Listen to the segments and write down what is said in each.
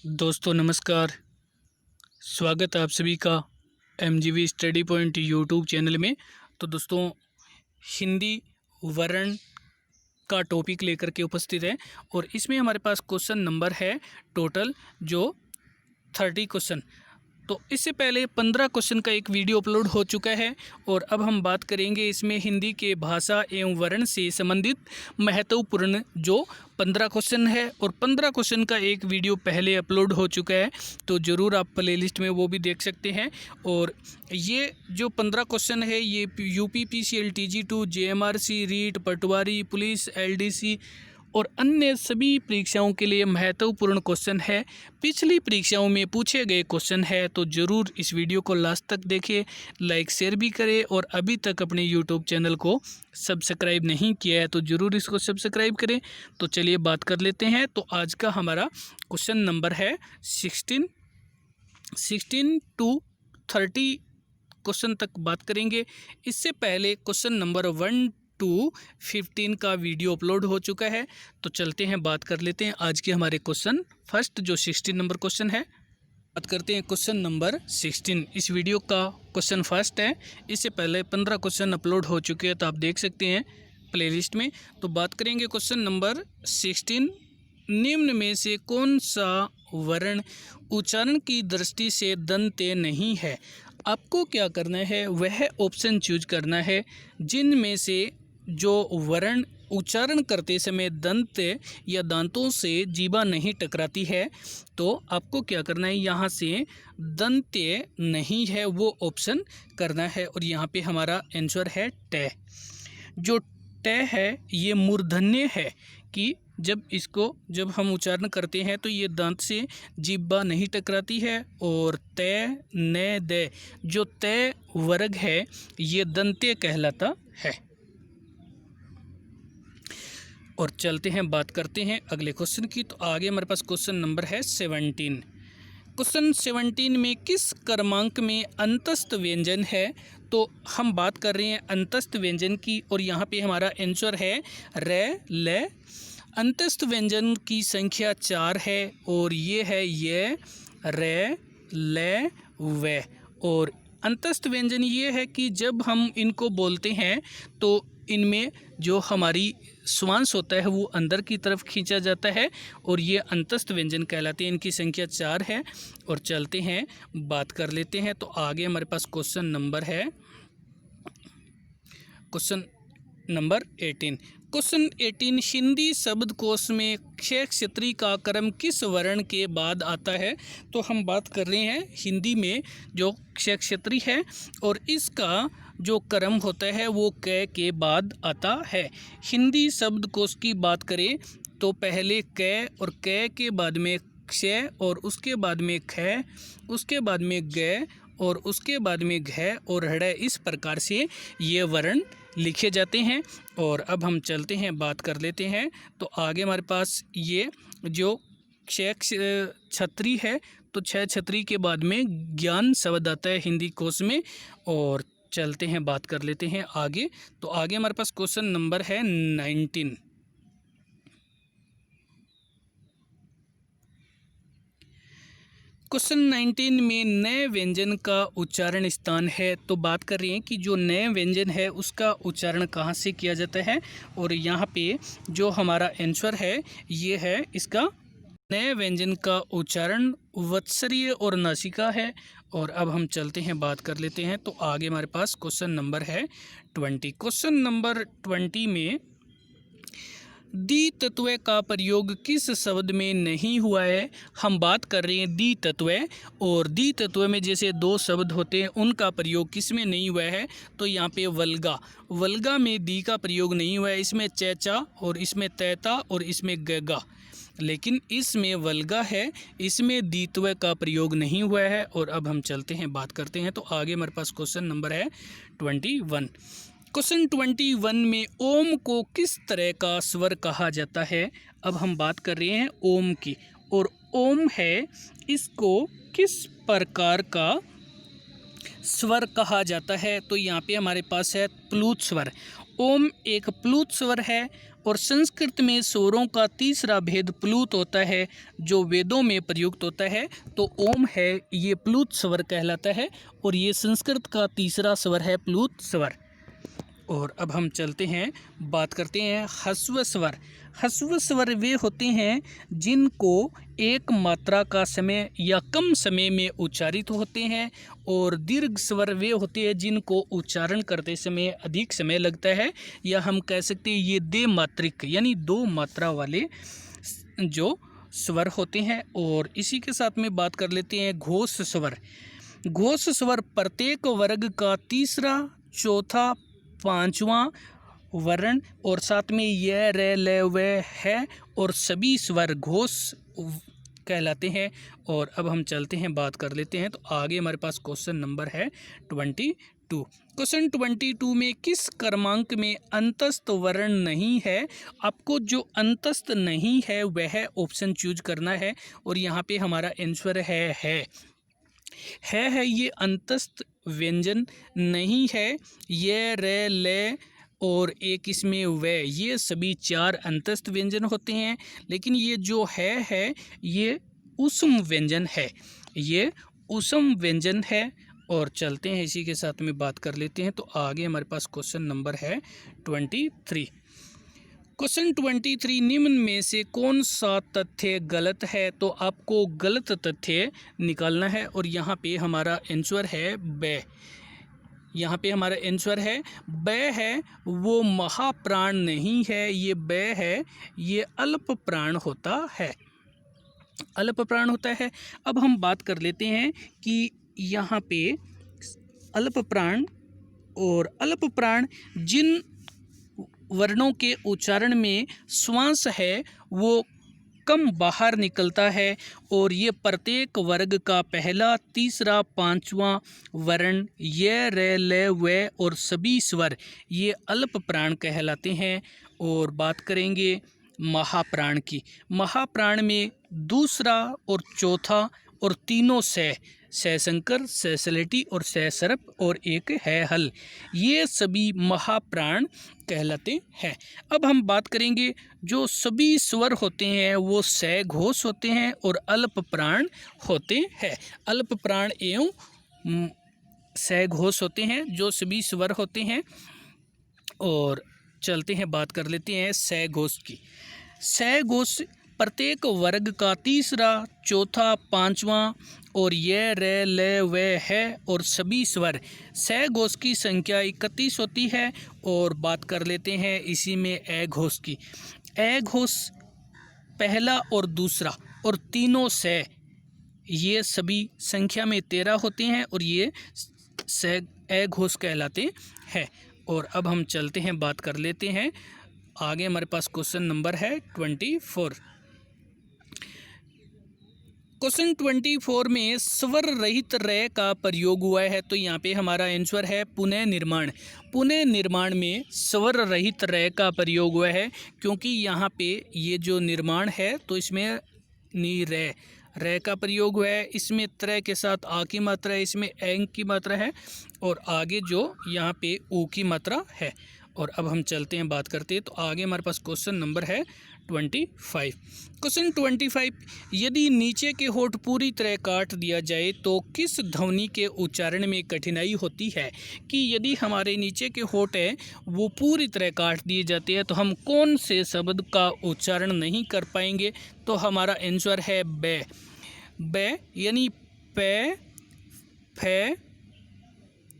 दोस्तों नमस्कार। स्वागत है आप सभी का एमजीवी स्टडी पॉइंट यूट्यूब चैनल में। तो दोस्तों हिंदी वर्ण का टॉपिक लेकर के उपस्थित है और इसमें हमारे पास क्वेश्चन नंबर है टोटल जो 30 क्वेश्चन। तो इससे पहले 15 क्वेश्चन का एक वीडियो अपलोड हो चुका है और अब हम बात करेंगे इसमें हिंदी के भाषा एवं वर्ण से संबंधित महत्वपूर्ण जो 15 क्वेश्चन है। और 15 क्वेश्चन का एक वीडियो पहले अपलोड हो चुका है, तो ज़रूर आप प्लेलिस्ट में वो भी देख सकते हैं। और ये जो 15 क्वेश्चन है ये यूपीपीसीएल TG2 JMRC रीट पटवारी पुलिस LDC और अन्य सभी परीक्षाओं के लिए महत्वपूर्ण क्वेश्चन है। पिछली परीक्षाओं में पूछे गए क्वेश्चन है, तो ज़रूर इस वीडियो को लास्ट तक देखें, लाइक शेयर भी करें और अभी तक अपने यूट्यूब चैनल को सब्सक्राइब नहीं किया है तो ज़रूर इसको सब्सक्राइब करें। तो चलिए बात कर लेते हैं। तो आज का हमारा क्वेश्चन नंबर है 16 to 30 क्वेश्चन तक बात करेंगे। इससे पहले क्वेश्चन नंबर 1 to 15 का वीडियो अपलोड हो चुका है। तो चलते हैं बात कर लेते हैं आज के हमारे क्वेश्चन। फर्स्ट जो 16 नंबर क्वेश्चन है, बात करते हैं क्वेश्चन नंबर 16। इस वीडियो का क्वेश्चन फर्स्ट है। इससे पहले 15 क्वेश्चन अपलोड हो चुके हैं, तो आप देख सकते हैं प्लेलिस्ट में। तो बात करेंगे क्वेश्चन नंबर 16। निम्न में से कौन सा वर्ण उच्चारण की दृष्टि से दंत्य नहीं है? आपको क्या करना है, वह ऑप्शन चूज करना है जिनमें से जो वर्ण उच्चारण करते समय दंत या दांतों से जीभा नहीं टकराती है। तो आपको क्या करना है, यहाँ से दंत्य नहीं है वो ऑप्शन करना है। और यहाँ पे हमारा आंसर है ट। जो ट है ये मूर्धन्य है कि जब हम उच्चारण करते हैं तो ये दांत से जीभा नहीं टकराती है। और त न द जो त वर्ग है ये दंत्य कहलाता है। और चलते हैं बात करते हैं अगले क्वेश्चन की। तो आगे हमारे पास क्वेश्चन नंबर है 17। क्वेश्चन 17 में किस क्रमांक में अंतस्थ व्यंजन है? तो हम बात कर रहे हैं अंतस्थ व्यंजन की और यहाँ पे हमारा आंसर है र ल। अंतस्थ व्यंजन की संख्या 4 है और ये है ये र ल व। और अंतस्थ व्यंजन ये है कि जब हम इनको बोलते हैं तो इनमें जो हमारी श्वास होता है वो अंदर की तरफ खींचा जाता है और ये अंतस्थ व्यंजन कहलाते हैं। इनकी संख्या 4 है। और चलते हैं बात कर लेते हैं। तो आगे हमारे पास क्वेश्चन नंबर है क्वेश्चन नंबर 18। क्वेश्चन 18 हिंदी शब्दकोश में क्षय क्षत्री का क्रम किस वर्ण के बाद आता है? तो हम बात कर रहे हैं हिंदी में जो क्षय क्षत्री है और इसका जो क्रम होता है वो क के बाद आता है। हिंदी शब्दकोश की बात करें तो पहले क और क के बाद में क्षय और उसके बाद में ख, उसके बाद में ग और उसके बाद में घ और ढ़। इस प्रकार से ये वर्ण लिखे जाते हैं। और अब हम चलते हैं बात कर लेते हैं। तो आगे हमारे पास ये जो क्षय छत्री है तो क्षय छत्री के बाद में ज्ञान शब्द आता है हिंदी कोश में। और चलते हैं बात कर लेते हैं आगे। तो आगे हमारे पास क्वेश्चन नंबर है 19। क्वेश्चन 19 में नए व्यंजन का उच्चारण स्थान है। तो बात कर रहे हैं कि जो नए व्यंजन है उसका उच्चारण कहाँ से किया जाता है। और यहाँ पे जो हमारा आंसर है ये है इसका नए व्यंजन का उच्चारण वत्सरीय और नासिका है। और अब हम चलते हैं बात कर लेते हैं। तो आगे हमारे पास क्वेश्चन नंबर है 20। क्वेश्चन नंबर 20 में दी तत्व का प्रयोग किस शब्द में नहीं हुआ है? हम बात कर रहे हैं दी तत्व। और दी तत्व में जैसे दो शब्द होते हैं उनका प्रयोग किस में नहीं हुआ है? तो यहाँ पे वल्गा में दी का प्रयोग नहीं हुआ है। इसमें चैचा और इसमें तैता और इसमें गगा, लेकिन इसमें वल्गा है, इसमें दीत्व का प्रयोग नहीं हुआ है। और अब हम चलते हैं बात करते हैं। तो आगे हमारे पास क्वेश्चन नंबर है 21। क्वेश्चन 21 में ओम को किस तरह का स्वर कहा जाता है? अब हम बात कर रहे हैं ओम की। और ओम है इसको किस प्रकार का स्वर कहा जाता है? तो यहाँ पे हमारे पास है प्लुत स्वर। ओम एक प्लुत स्वर है और संस्कृत में स्वरों का तीसरा भेद प्लुत होता है जो वेदों में प्रयुक्त होता है। तो ओम है ये प्लुत स्वर कहलाता है और ये संस्कृत का तीसरा स्वर है प्लुत स्वर। और अब हम चलते हैं, बात करते हैं ह्रस्व स्वर। ह्रस्व स्वर वे होते हैं जिनको एक मात्रा का समय या कम समय में उच्चारित होते हैं, और दीर्घ स्वर वे होते हैं जिनको उच्चारण करते समय अधिक समय लगता है, या हम कह सकते हैं ये द्विमात्रिक यानी दो मात्रा वाले जो स्वर होते हैं। और इसी के साथ में बात कर लेते हैं घोष स्वर। घोष स्वर प्रत्येक वर्ग का तीसरा, चौथा, पांचवा वर्ण और साथ में य, र, ल, व है और सभी स्वर घोष कहलाते हैं। और अब हम चलते हैं, बात कर लेते हैं। तो आगे हमारे पास क्वेश्चन नंबर है 22। क्वेश्चन 22 में किस क्रमांक में अंतस्थ वर्ण नहीं है? आपको जो अंतस्थ नहीं है वह ऑप्शन चूज करना है और यहाँ पे हमारा आंसर है ये अंतस्थ व्यंजन नहीं है। ये, र, ल और एक इसमें व, ये सभी चार अंतस्थ व्यंजन होते हैं, लेकिन ये जो है ये ऊष्म व्यंजन है, ये ऊष्म व्यंजन है। और चलते हैं, इसी के साथ में बात कर लेते हैं। तो आगे हमारे पास क्वेश्चन नंबर है 23। क्वेश्चन 23, निम्न में से कौन सा तथ्य गलत है? तो आपको गलत तथ्य निकालना है और यहाँ पे हमारा आंसर है ब। यहाँ पे हमारा आंसर है ब है, वो महाप्राण नहीं है, ये ब है, ये अल्प प्राण होता है, अल्प प्राण होता है। अब हम बात कर लेते हैं कि यहाँ पे अल्प प्राण और अल्प प्राण जिन वर्णों के उच्चारण में श्वास है वो कम बाहर निकलता है, और ये प्रत्येक वर्ग का पहला, तीसरा, पांचवा वर्ण य, र, ल, व और सभी स्वर ये अल्प प्राण कहलाते हैं। और बात करेंगे महाप्राण की। महाप्राण में दूसरा और चौथा और तीनों सहशंकर, सहसलेटी और सहसर्प और एक है हल, ये सभी महाप्राण कहलाते हैं। अब हम बात करेंगे जो सभी स्वर होते हैं वो सघोष होते हैं और अल्प प्राण होते हैं। अल्प प्राण एवं सघोष होते हैं जो सभी स्वर होते हैं। और चलते हैं, बात कर लेते हैं सघोष की। सघोष प्रत्येक वर्ग का तीसरा, चौथा, पांचवा और य, र, ल, व है और सभी स्वर सघोष की संख्या 31 होती है। और बात कर लेते हैं इसी में अघोष की। अघोष पहला और दूसरा और तीनों स ये सभी संख्या में 13 होते हैं और ये अघोष कहलाते हैं। और अब हम चलते हैं, बात कर लेते हैं आगे। हमारे पास क्वेश्चन नंबर है 24। क्वेश्चन 24 में स्वर रहित र का प्रयोग हुआ है। तो यहाँ पे हमारा आंसर है पुनः निर्माण। पुनः निर्माण में स्वर रहित र का प्रयोग हुआ है, क्योंकि यहाँ पे ये जो निर्माण है तो इसमें नी र का प्रयोग हुआ है। इसमें त्र के साथ आ की मात्रा है, इसमें एंग की मात्रा है और आगे जो यहाँ पे ऊ की मात्रा है। और अब हम चलते हैं, बात करते हैं। तो आगे हमारे पास क्वेश्चन नंबर है 25। क्वेश्चन 25, यदि नीचे के होठ पूरी तरह काट दिया जाए तो किस ध्वनि के उच्चारण में कठिनाई होती है? कि यदि हमारे नीचे के होठ है वो पूरी तरह काट दिए जाते हैं तो हम कौन से शब्द का उच्चारण नहीं कर पाएंगे? तो हमारा आंसर है ब। ब यानी प, फ,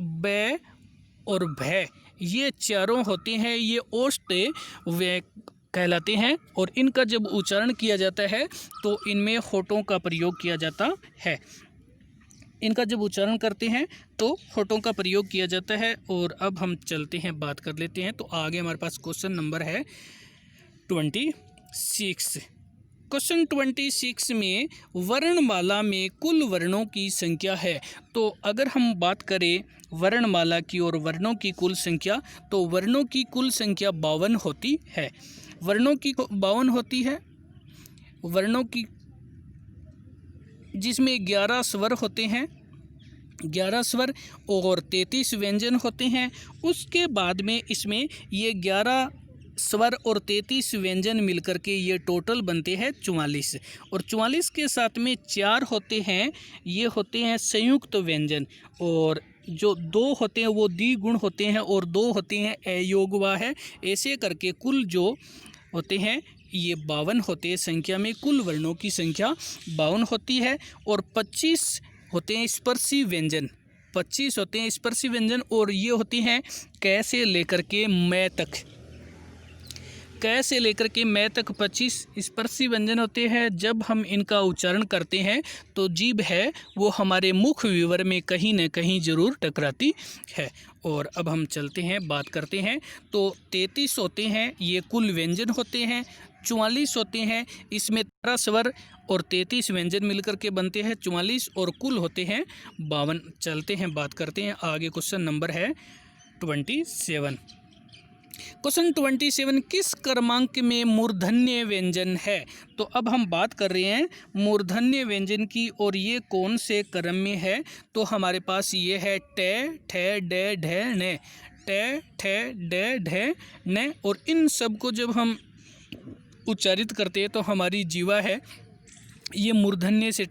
ब और भ, ये चारों होते हैं, ये ओष्ठ व कहलाते हैं। और इनका जब उच्चारण किया जाता है तो इनमें होठों का प्रयोग किया जाता है। इनका जब उच्चारण करते हैं तो होठों का प्रयोग किया जाता है। और अब हम चलते हैं, बात कर लेते हैं। तो आगे हमारे पास क्वेश्चन नंबर है 26। क्वेश्चन 26 में वर्णमाला में कुल वर्णों की संख्या है। तो अगर हम बात करें वर्णमाला की और वर्णों की कुल संख्या, तो वर्णों की कुल संख्या 52 होती है। वर्णों की 52 होती है। वर्णों की जिसमें 11 स्वर होते हैं 11 स्वर और 33 व्यंजन होते हैं। उसके बाद में इसमें ये 11 स्वर और 33 व्यंजन मिलकर के ये टोटल बनते हैं 44, और 44 के साथ में 4 होते हैं, ये होते हैं संयुक्त व्यंजन, और जो 2 होते हैं वो द्विगुण होते हैं, और 2 होते हैं अयोगवा है। ऐसे करके कुल जो होते हैं ये 52 होते हैं। संख्या में कुल वर्णों की संख्या 52 होती है, और 25 होते हैं स्पर्शी व्यंजन, 25 होते हैं स्पर्शी व्यंजन, और ये होती हैं क से लेकर के मैं तक, क से लेकर के मैं तक 25 स्पर्शी व्यंजन होते हैं। जब हम इनका उच्चारण करते हैं तो जीभ है वो हमारे मुख विवर में कहीं न कहीं ज़रूर टकराती है। और अब हम चलते हैं, बात करते हैं। तो 33 होते हैं ये कुल व्यंजन होते हैं, 44 होते हैं इसमें 13 स्वर और 33 व्यंजन मिलकर के बनते हैं 44, और कुल होते हैं 52। चलते हैं, बात करते हैं आगे। क्वेश्चन नंबर है 27। क्वेश्चन 27, किस क्रमांक में मूर्धन्य व्यंजन है? तो अब हम बात कर रहे हैं मूर्धन्य व्यंजन की, और ये कौन से क्रम में है? तो हमारे पास ये है ट, ठ, ड, ढ, न, ट, ठ, ड, ढ, न, और इन सब को जब हम उच्चारित करते हैं तो हमारी जीवा है ये मूर्धन्य से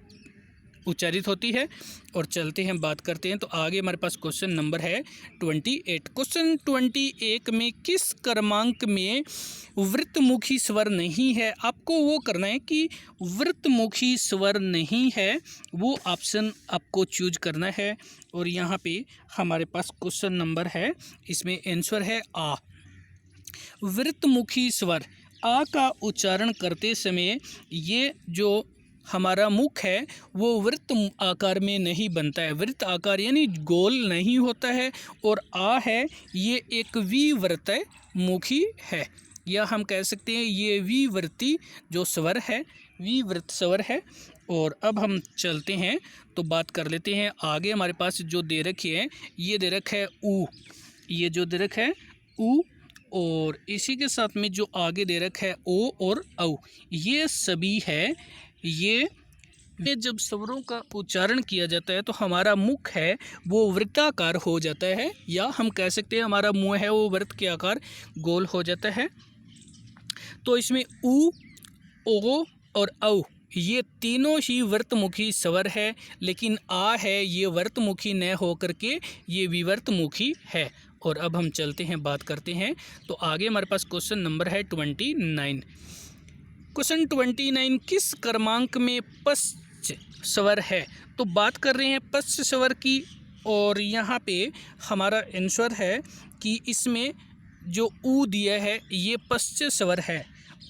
उच्चारित होती है। और चलते हैं, बात करते हैं। तो आगे हमारे पास क्वेश्चन नंबर है 28। क्वेश्चन 21 में किस क्रमांक में वृत्तमुखी स्वर नहीं है? आपको वो करना है कि वृत्तमुखी स्वर नहीं है, वो ऑप्शन आपको चूज करना है। और यहाँ पे हमारे पास क्वेश्चन नंबर है, इसमें आंसर है आ। वृत्तमुखी स्वर आ का उच्चारण करते समय ये जो हमारा मुख है वो वृत्त आकार में नहीं बनता है, वृत्त आकार यानी गोल नहीं होता है, और आ है ये एक विवर्त मुखी है, या हम कह सकते हैं ये विवर्ती जो स्वर है, विवर्त स्वर है। और अब हम चलते हैं तो बात कर लेते हैं आगे। हमारे पास जो दे रखी है ये दे रखा है ऊ, ये जो दे रखा है ऊ, और इसी के साथ में जो आगे दे रखा है ओ और औ, ये सभी है ये जब स्वरों का उच्चारण किया जाता है तो हमारा मुख है वो वृत्ताकार हो जाता है, या हम कह सकते हैं हमारा मुंह है वो वृत्त के आकार गोल हो जाता है। तो इसमें ऊ, ओ और औ ये तीनों ही वृत्तमुखी स्वर है, लेकिन आ है ये वृत्तमुखी न होकर के ये विवर्तमुखी है। और अब हम चलते हैं, बात करते हैं। तो आगे हमारे पास क्वेश्चन नंबर है 29। क्वेश्चन 29, किस क्रमांक में पश्च स्वर है? तो बात कर रहे हैं पश्च स्वर की, और यहाँ पे हमारा आंसर है कि इसमें जो ऊ दिया है ये पश्च स्वर है,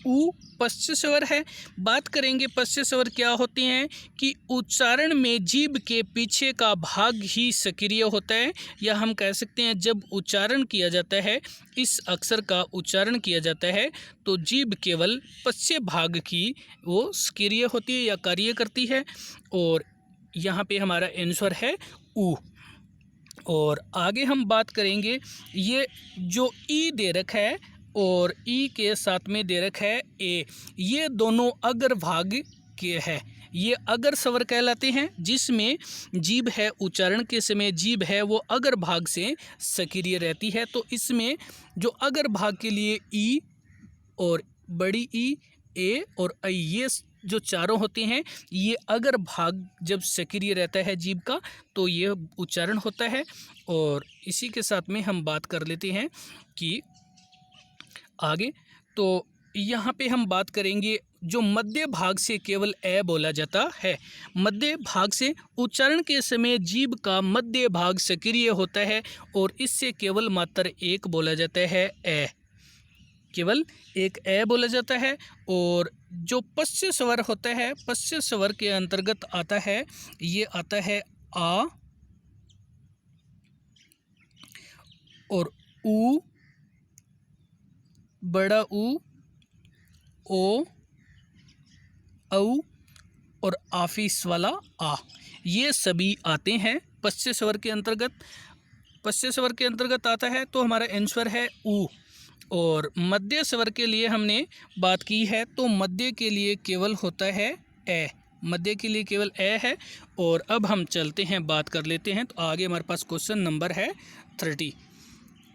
ऊ पश्च स्वर है। बात करेंगे पश्च स्वर क्या होते हैं कि उच्चारण में जीभ के पीछे का भाग ही सक्रिय होता है, या हम कह सकते हैं जब उच्चारण किया जाता है, इस अक्षर का उच्चारण किया जाता है तो जीभ केवल पश्च भाग की वो सक्रिय होती है या कार्य करती है, और यहाँ पे हमारा आंसर है ऊ। और आगे हम बात करेंगे ये जो ई दे रखा है और ई के साथ में दे रखा है ए, ये दोनों अगर भाग के है, ये अगर स्वर कहलाते हैं, जिसमें जीभ है उच्चारण के समय जीभ है वो अगर भाग से सक्रिय रहती है। तो इसमें जो अगर भाग के लिए ई और बड़ी ई, ए और ऐ, ये जो चारों होते हैं ये अगर भाग जब सक्रिय रहता है जीभ का तो ये उच्चारण होता है। और इसी के साथ में हम बात कर लेते हैं कि आगे, तो यहाँ पे हम बात करेंगे जो मध्य भाग से केवल ए बोला जाता है। मध्य भाग से उच्चारण के समय जीभ का मध्य भाग सक्रिय होता है और इससे केवल मात्र एक बोला जाता है ए, केवल एक ए बोला जाता है। और जो पश्च स्वर होता है, पश्च स्वर के अंतर्गत आता है, ये आता है आ और ऊ, बड़ा ऊ, ओ, औ और आफिस वाला आ, ये सभी आते हैं पश्च स्वर के अंतर्गत। पश्च स्वर के अंतर्गत आता है तो हमारा आंसर है ऊ। और मध्य स्वर के लिए हमने बात की है तो मध्य के लिए केवल होता है ए, मध्य के लिए केवल ए है। और अब हम चलते हैं, बात कर लेते हैं। तो आगे हमारे पास क्वेश्चन नंबर है 30।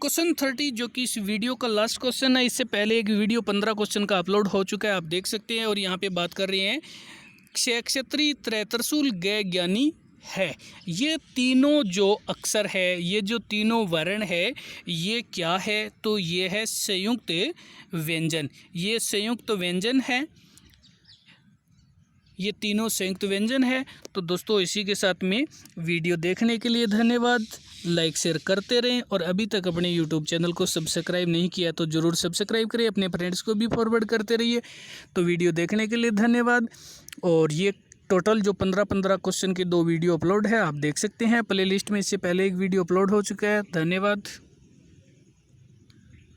क्वेश्चन 30 जो कि इस वीडियो का लास्ट क्वेश्चन है। इससे पहले एक वीडियो 15 क्वेश्चन का अपलोड हो चुका है, आप देख सकते हैं। और यहाँ पे बात कर रहे हैं क्षत्रिय त्रैतरशूल गय ज्ञानी है। ये तीनों जो अक्षर है, ये जो तीनों वर्ण है, ये क्या है? तो ये है संयुक्त व्यंजन। ये संयुक्त व्यंजन है, ये तीनों संयुक्त व्यंजन है। तो दोस्तों इसी के साथ में वीडियो देखने के लिए धन्यवाद। लाइक शेयर करते रहें और अभी तक अपने यूट्यूब चैनल को सब्सक्राइब नहीं किया तो ज़रूर सब्सक्राइब करें, अपने फ्रेंड्स को भी फॉरवर्ड करते रहिए। तो वीडियो देखने के लिए धन्यवाद। और ये टोटल जो 15 क्वेश्चन की 2 वीडियो अपलोड है, आप देख सकते हैं प्लेलिस्ट में। इससे पहले एक वीडियो अपलोड हो चुका है। धन्यवाद।